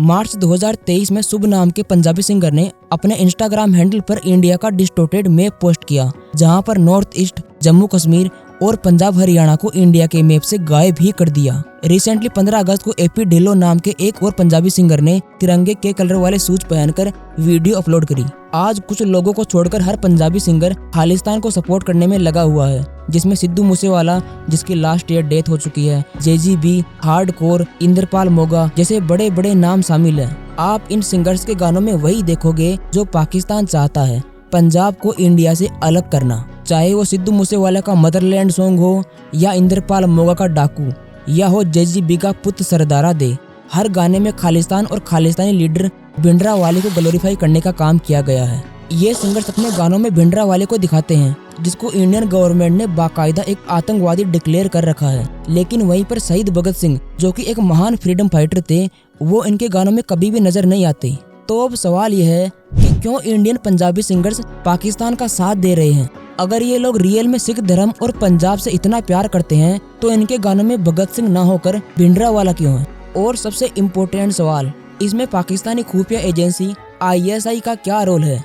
मार्च 2023 में शुभ नाम के पंजाबी सिंगर ने अपने इंस्टाग्राम हैंडल पर इंडिया का डिस्टोर्टेड मैप पोस्ट किया, जहां पर नॉर्थ ईस्ट, जम्मू कश्मीर और पंजाब हरियाणा को इंडिया के मैप से गायब ही कर दिया। रिसेंटली 15 अगस्त को एपी ढिल्लों नाम के एक और पंजाबी सिंगर ने तिरंगे के कलर वाले शूज पहनकर वीडियो अपलोड करी। आज कुछ लोगों को छोड़कर हर पंजाबी सिंगर खालिस्तान को सपोर्ट करने में लगा हुआ है, जिसमें सिद्धू मूसेवाला, जिसकी लास्ट ईयर डेथ हो चुकी है, जेजीबी, हार्डकोर, इंद्रपाल मोगा जैसे बड़े बड़े नाम शामिल हैं। आप इन सिंगर्स के गानों में वही देखोगे जो पाकिस्तान चाहता है, पंजाब को इंडिया से अलग करना। चाहे वो सिद्धू मूसेवाला का मदरलैंड सॉन्ग हो या इंद्रपाल मोगा का डाकू या हो जेजीबी का पुत सरदारा दे, हर गाने में खालिस्तान और खालिस्तानी लीडर भिंडरावाले को ग्लोरीफाई करने का काम किया गया है। ये सिंगर्स अपने गानों में भिंडरावाले को दिखाते हैं, जिसको इंडियन गवर्नमेंट ने बाकायदा एक आतंकवादी डिक्लेयर कर रखा है। लेकिन वहीं पर शहीद भगत सिंह, जो कि एक महान फ्रीडम फाइटर थे, वो इनके गानों में कभी भी नजर नहीं आते। तो अब सवाल यह है कि क्यों इंडियन पंजाबी सिंगर्स पाकिस्तान का साथ दे रहे हैं? अगर ये लोग रियल में सिख धर्म और पंजाब से इतना प्यार करते हैं तो इनके गानों में भगत सिंह ना होकर भिंडरावाला क्यों है? और सबसे इम्पोर्टेंट सवाल, इसमें पाकिस्तानी खुफिया एजेंसी ISI का क्या रोल है?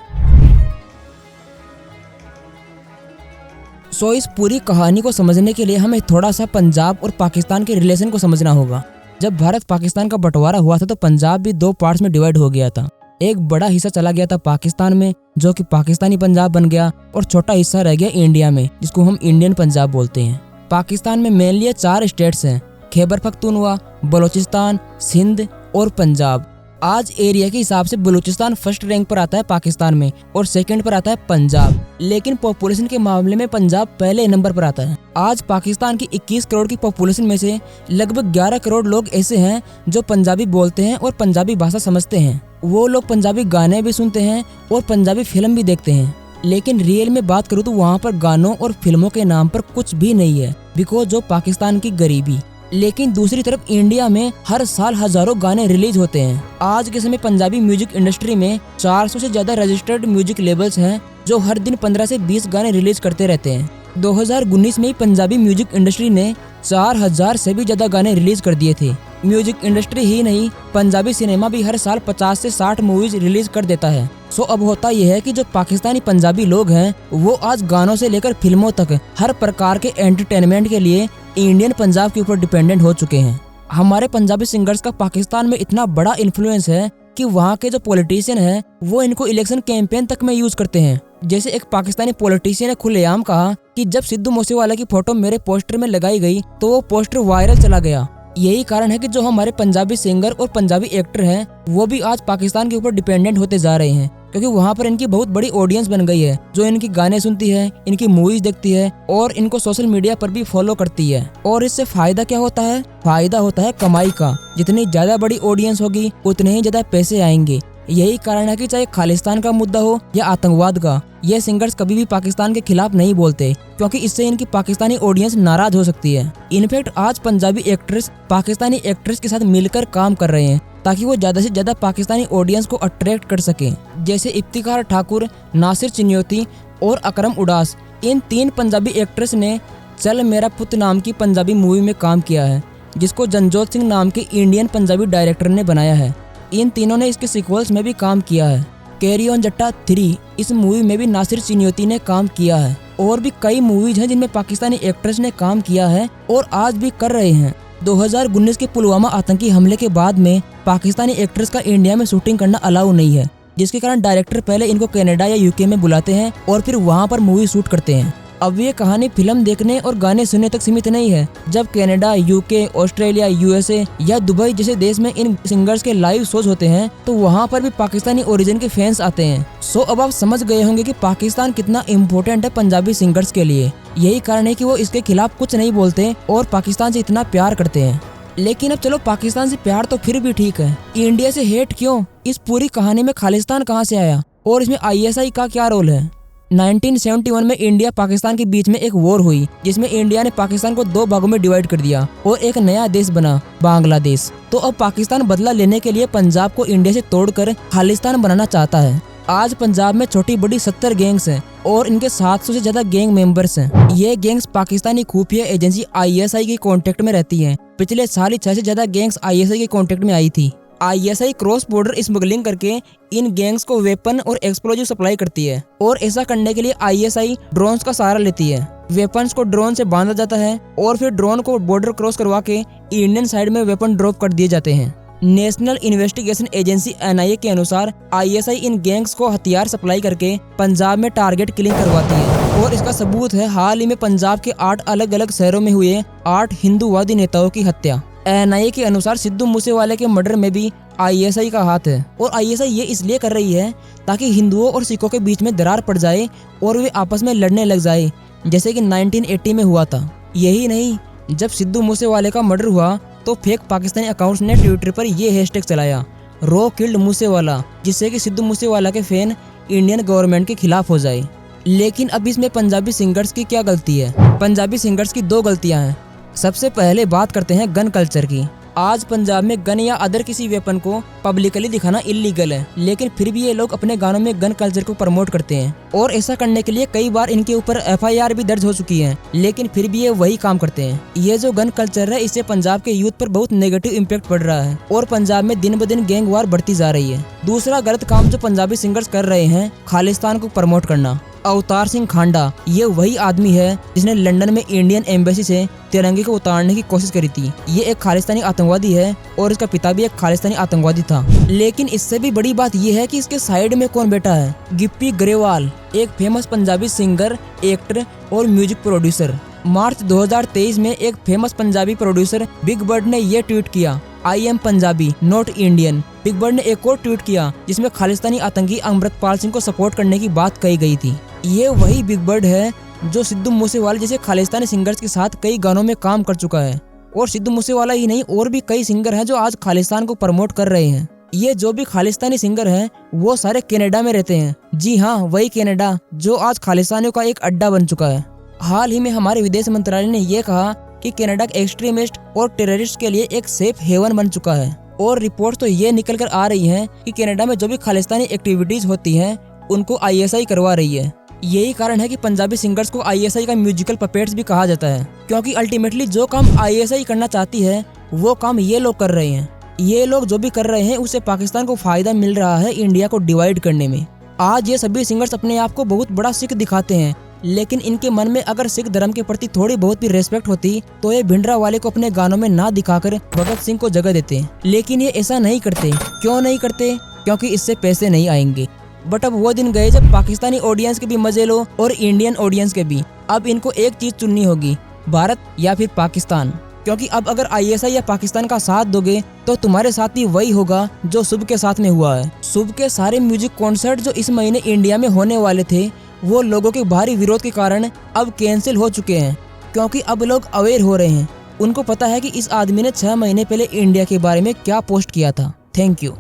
सो इस पूरी कहानी को समझने के लिए हमें थोड़ा सा पंजाब और पाकिस्तान के रिलेशन को समझना होगा। जब भारत पाकिस्तान का बंटवारा हुआ था तो पंजाब भी 2 पार्ट्स में डिवाइड हो गया था। एक बड़ा हिस्सा चला गया था पाकिस्तान में, जो कि पाकिस्तानी पंजाब बन गया, और छोटा हिस्सा रह गया इंडिया में, जिसको हम इंडियन पंजाब बोलते हैं। पाकिस्तान में मेनली 4 स्टेट्स हैं, खैबर पख्तूनख्वा, बलोचिस्तान, सिंध और पंजाब। आज एरिया के हिसाब से बलूचिस्तान फर्स्ट रैंक पर आता है पाकिस्तान में और सेकंड पर आता है पंजाब, लेकिन पॉपुलेशन के मामले में पंजाब पहले नंबर पर आता है। आज पाकिस्तान की 21 करोड़ की पॉपुलेशन में से लगभग 11 करोड़ लोग ऐसे हैं जो पंजाबी बोलते हैं और पंजाबी भाषा समझते हैं। वो लोग पंजाबी गाने भी सुनते हैं और पंजाबी फिल्म भी देखते हैं। लेकिन रियल में बात करूँ तो वहाँ पर गानों और फिल्मों के नाम पर कुछ भी नहीं है, बिकॉज जो पाकिस्तान की गरीबी। लेकिन दूसरी तरफ इंडिया में हर साल हजारों गाने रिलीज होते हैं। आज के समय पंजाबी म्यूजिक इंडस्ट्री में 400 से ज्यादा रजिस्टर्ड म्यूजिक लेबल्स हैं, जो हर दिन 15 से 20 गाने रिलीज करते रहते हैं। 2019 में ही पंजाबी म्यूजिक इंडस्ट्री ने 4000 से भी ज्यादा गाने रिलीज कर दिए थे। म्यूजिक इंडस्ट्री ही नहीं, पंजाबी सिनेमा भी हर साल 50 से 60 मूवीज रिलीज कर देता है। सो अब होता यह है कि जो पाकिस्तानी पंजाबी लोग हैं वो आज गानों से लेकर फिल्मों तक हर प्रकार के एंटरटेनमेंट के लिए इंडियन पंजाब के ऊपर डिपेंडेंट हो चुके हैं। हमारे पंजाबी सिंगर्स का पाकिस्तान में इतना बड़ा इन्फ्लुएंस है कि वहाँ के जो पॉलिटिशियन हैं वो इनको इलेक्शन कैंपेन तक में यूज करते हैं। जैसे एक पाकिस्तानी पॉलिटिशियन ने खुलेआम कहा कि जब सिद्धू मूसेवाला की फोटो मेरे पोस्टर में लगाई गई तो वो पोस्टर वायरल चला गया। यही कारण है कि जो हमारे पंजाबी सिंगर और पंजाबी एक्टर हैं वो भी आज पाकिस्तान के ऊपर डिपेंडेंट होते जा रहे हैं, क्योंकि वहाँ पर इनकी बहुत बड़ी ऑडियंस बन गई है, जो इनकी गाने सुनती है, इनकी मूवीज देखती है और इनको सोशल मीडिया पर भी फॉलो करती है। और इससे फायदा क्या होता है? फायदा होता है कमाई का। जितनी ज्यादा बड़ी ऑडियंस होगी उतने ही ज्यादा पैसे आएंगे। यही कारण है कि चाहे खालिस्तान का मुद्दा हो या आतंकवाद का, ये सिंगर्स कभी भी पाकिस्तान के खिलाफ नहीं बोलते, क्योंकि इससे इनकी पाकिस्तानी ऑडियंस नाराज हो सकती है। इनफैक्ट आज पंजाबी एक्ट्रेस पाकिस्तानी एक्ट्रेस के साथ मिलकर काम कर रहे हैं ताकि वो ज्यादा से ज्यादा पाकिस्तानी ऑडियंस को अट्रैक्ट कर सके। जैसे इफ्तिखार ठाकुर, नासिर चिन्योती और अकरम उडास, इन 3 पंजाबी एक्ट्रेस ने चल मेरा पुत नाम की पंजाबी मूवी में काम किया है, जिसको जनजोत सिंह नाम के इंडियन पंजाबी डायरेक्टर ने बनाया है। इन तीनों ने इसके सीक्वल्स में भी काम किया है। कैरी ऑन जट्टा 3 इस मूवी में भी नासिर चिन्योती ने काम किया है। और भी कई मूवीज हैं जिनमें पाकिस्तानी एक्ट्रेस ने काम किया है और आज भी कर रहे हैं। 2019 के पुलवामा आतंकी हमले के बाद में पाकिस्तानी एक्ट्रेस का इंडिया में शूटिंग करना अलाउ नहीं है, जिसके कारण डायरेक्टर पहले इनको कनाडा या UK में बुलाते हैं और फिर वहाँ पर मूवी शूट करते हैं। अब ये कहानी फिल्म देखने और गाने सुनने तक सीमित नहीं है। जब कनाडा, UK, ऑस्ट्रेलिया, USA या दुबई जैसे देश में इन सिंगर्स के लाइव शोज होते हैं तो वहाँ पर भी पाकिस्तानी ओरिजिन के फैंस आते हैं। सो अब आप समझ गए होंगे कि पाकिस्तान कितना इम्पोर्टेंट है पंजाबी सिंगर्स के लिए। यही कारण है कि वो इसके खिलाफ कुछ नहीं बोलते और पाकिस्तान से इतना प्यार करते हैं। लेकिन अब चलो, पाकिस्तान से प्यार तो फिर भी ठीक है, इंडिया से हेट क्यों? इस पूरी कहानी में खालिस्तान कहाँ से आया और इसमें ISI का क्या रोल है? 1971 में इंडिया पाकिस्तान के बीच में एक वॉर हुई, जिसमें इंडिया ने पाकिस्तान को 2 भागों में डिवाइड कर दिया और एक नया देश बना, बांग्लादेश। तो अब पाकिस्तान बदला लेने के लिए पंजाब को इंडिया से तोड़कर खालिस्तान बनाना चाहता है। आज पंजाब में छोटी बड़ी 70 गैंग्स हैं और इनके 700 से ज्यादा गैंग मेंबर्स हैं। ये गैंग्स पाकिस्तानी खुफिया एजेंसी ISI के कांटेक्ट में रहती हैं। पिछले साल ही 6 से ज्यादा गैंग्स ISI के कांटेक्ट में आई थी। ISI क्रॉस बॉर्डर स्मगलिंग करके इन गैंग्स को वेपन और एक्सप्लोजिव सप्लाई करती है और ऐसा करने के लिए ISI ड्रोन्स का सहारा लेती है। वेपन्स को ड्रोन से बांधा जाता है और फिर ड्रोन को बॉर्डर क्रॉस करवा के इंडियन साइड में वेपन ड्रॉप कर दिए जाते हैं। नेशनल इन्वेस्टिगेशन एजेंसी NIA के अनुसार ISI इन गैंग्स को हथियार सप्लाई करके पंजाब में टारगेट किलिंग करवाती है और इसका सबूत है हाल ही में पंजाब के 8 अलग अलग शहरों में हुए 8 हिंदूवादी नेताओं की हत्या। NIA के अनुसार सिद्धू मूसेवाले के मर्डर में भी ISI का हाथ है और ISI ये इसलिए कर रही है ताकि हिंदुओं और सिखों के बीच में दरार पड़ जाए और वे आपस में लड़ने लग जाए, जैसे कि 1980 में हुआ था। यही नहीं, जब सिद्धू मूसेवाले का मर्डर हुआ तो फेक पाकिस्तानी अकाउंट्स ने ट्विटर पर ये हैशटैग चलाया, रो किल्ड मूसेवाला, जिससे कि सिद्धू मूसेवाला के फैन इंडियन गवर्नमेंट के खिलाफ हो जाए। लेकिन अब इसमें पंजाबी सिंगर्स की क्या गलती है? पंजाबी सिंगर्स की 2 गलतियां हैं। सबसे पहले बात करते हैं गन कल्चर की। आज पंजाब में गन या अदर किसी वेपन को पब्लिकली दिखाना इलीगल है, लेकिन फिर भी ये लोग अपने गानों में गन कल्चर को प्रमोट करते हैं और ऐसा करने के लिए कई बार इनके ऊपर FIR भी दर्ज हो चुकी है, लेकिन फिर भी ये वही काम करते हैं। ये जो गन कल्चर है, इससे पंजाब के यूथ पर बहुत नेगेटिव इम्पैक्ट पड़ रहा है और पंजाब में दिन ब दिन गैंग वार बढ़ती जा रही है। दूसरा गलत काम जो पंजाबी सिंगर्स कर रहे हैं, खालिस्तान को प्रमोट करना। अवतार सिंह खांडा ये वही आदमी है जिसने लंदन में इंडियन एम्बेसी से तिरंगे को उतारने की कोशिश करी थी। ये एक खालिस्तानी आतंकवादी है और इसका पिता भी एक खालिस्तानी आतंकवादी था। लेकिन इससे भी बड़ी बात ये है कि इसके साइड में कौन बैठा है। गिप्पी ग्रेवाल, एक फेमस पंजाबी सिंगर, एक्टर और म्यूजिक प्रोड्यूसर। मार्च 2023 में एक famous Punjabi producer big bird ने ये ट्वीट किया, I am Punjabi not Indian. Big bird ने एक और ट्वीट किया जिसमें खालिस्तानी आतंकी अमृतपाल सिंह को सपोर्ट करने की बात कही गई थी। ये वही बिग बर्ड है जो सिद्धू मूसेवाले जैसे खालिस्तानी सिंगर्स के साथ कई गानों में काम कर चुका है और सिद्धू मूसेवाला ही नहीं, और भी कई सिंगर हैं जो आज खालिस्तान को प्रमोट कर रहे हैं। ये जो भी खालिस्तानी सिंगर हैं वो सारे कनाडा में रहते हैं। जी हाँ, वही कनाडा जो आज खालिस्तानियों का एक अड्डा बन चुका है। हाल ही में हमारे विदेश मंत्रालय ने यह कहा कि कनाडा एक्सट्रीमिस्ट और टेररिस्ट के लिए एक सेफ हेवन बन चुका है और रिपोर्ट तो ये निकल कर आ रही है कि कनाडा में जो भी खालिस्तानी एक्टिविटीज होती हैं उनको ISI करवा रही है। यही कारण है कि पंजाबी सिंगर्स को ISI का म्यूजिकल पपेट्स भी कहा जाता है, क्योंकि अल्टीमेटली जो काम ISI करना चाहती है वो काम ये लोग कर रहे हैं। ये लोग जो भी कर रहे हैं उससे पाकिस्तान को फायदा मिल रहा है इंडिया को डिवाइड करने में। आज ये सभी सिंगर्स अपने आप को बहुत बड़ा सिख दिखाते हैं, लेकिन इनके मन में अगर सिख धर्म के प्रति थोड़ी बहुत भी रेस्पेक्ट होती तो ये भिंडरा वाले को अपने गानों में ना दिखाकर भगत सिंह को जगह देते। लेकिन ये ऐसा नहीं करते। क्यों नहीं करते? क्योंकि इससे पैसे नहीं आएंगे। बट अब वो दिन गए जब पाकिस्तानी ऑडियंस के भी मजे लो और इंडियन ऑडियंस के भी। अब इनको एक चीज चुननी होगी, भारत या फिर पाकिस्तान। क्योंकि अब अगर ISI या पाकिस्तान का साथ दोगे तो तुम्हारे साथ भी वही होगा जो शुभ के साथ में हुआ है। शुभ के सारे म्यूजिक कॉन्सर्ट जो इस महीने इंडिया में होने वाले थे वो लोगों के भारी विरोध के कारण अब कैंसिल हो चुके हैं, क्योंकि अब लोग अवेयर हो रहे हैं। उनको पता है कि इस आदमी ने 6 महीने पहले इंडिया के बारे में क्या पोस्ट किया था। Thank you.